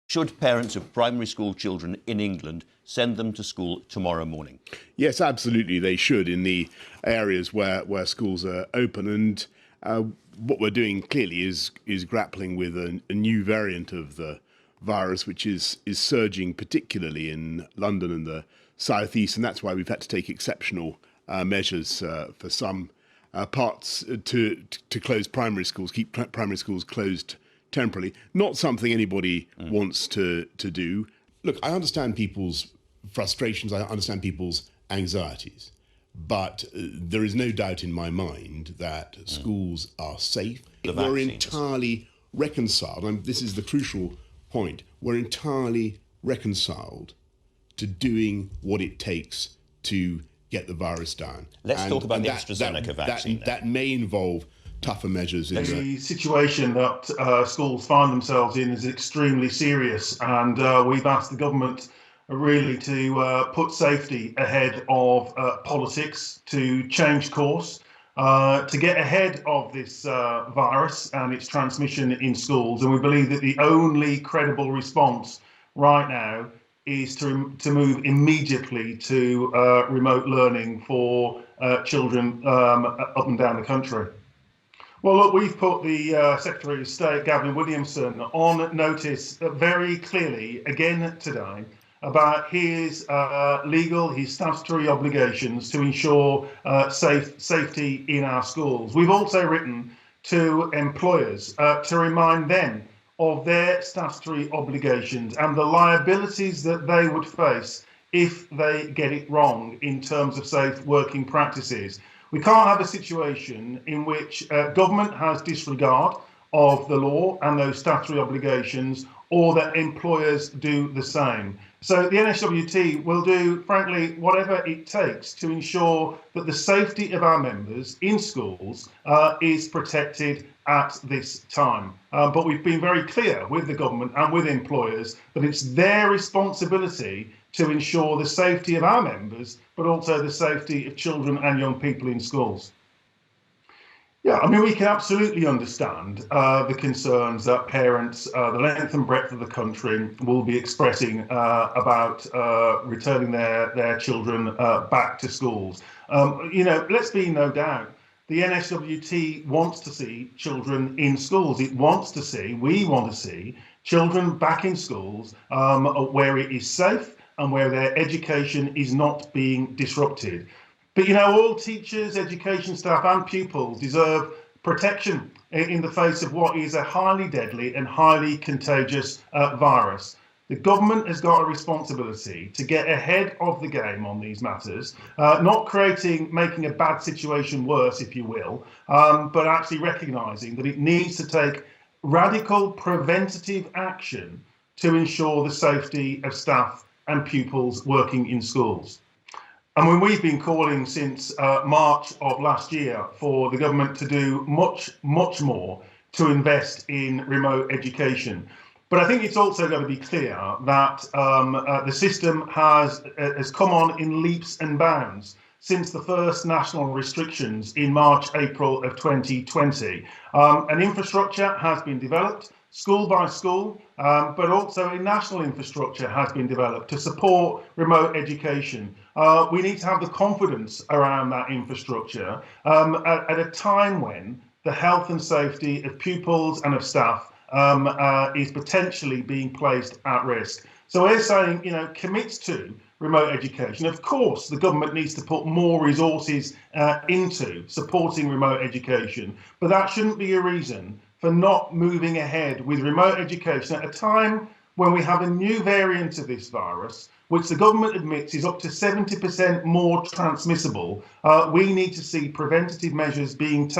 Should parents of primary school children in England send them to school tomorrow morning? Yes, absolutely, they should in the areas where schools are open. And what we're doing clearly is grappling with a new variant of the virus, which is surging particularly in London and the southeast, and that's why we've had to take exceptional measures for some parts to close primary schools, keep primary schools closed temporarily. Not something anybody wants to do. Look, I understand people's frustrations, I understand people's anxieties, but there is no doubt in my mind that schools are safe. We're entirely reconciled, and this is the crucial point, we're entirely reconciled to doing what it takes to get the virus down. Let's talk about the AstraZeneca vaccine. That may involve tougher measures. The situation that schools find themselves in is extremely serious, and we've asked the government really to put safety ahead of politics, to change course, to get ahead of this virus and its transmission in schools. And we believe that the only credible response right now is to move immediately to remote learning for children up and down the country. Well, look, we've put the Secretary of State, Gavin Williamson, on notice very clearly again today about his his statutory obligations to ensure safety in our schools. We've also written to employers to remind them of their statutory obligations and the liabilities that they would face if they get it wrong in terms of safe working practices. We can't have a situation in which government has disregard of the law and those statutory obligations, or that employers do the same. So the NSWT will do, frankly, whatever it takes to ensure that the safety of our members in schools is protected at this time. But we've been very clear with the government and with employers that it's their responsibility to ensure the safety of our members, but also the safety of children and young people in schools. Yeah, I mean, we can absolutely understand the concerns that parents, the length and breadth of the country, will be expressing about returning their children back to schools. Let's be in no doubt, the NSWT wants to see children in schools. We want to see children back in schools where it is safe and where their education is not being disrupted. But, all teachers, education staff and pupils deserve protection in the face of what is a highly deadly and highly contagious virus. The government has got a responsibility to get ahead of the game on these matters, not making a bad situation worse, if you will, but actually recognising that it needs to take radical preventative action to ensure the safety of staff and pupils working in schools. And when we've been calling since March of last year for the government to do much, much more to invest in remote education. But I think it's also got to be clear that the system has come on in leaps and bounds since the first national restrictions in March, April of 2020. An infrastructure has been developed, school by school, but also a national infrastructure has been developed to support remote education. We need to have the confidence around that infrastructure at a time when the health and safety of pupils and of staff is potentially being placed at risk. So we're saying, commit to remote education. Of course, the government needs to put more resources into supporting remote education, but that shouldn't be a reason for not moving ahead with remote education at a time when we have a new variant of this virus, which the government admits is up to 70% more transmissible. We need to see preventative measures being taken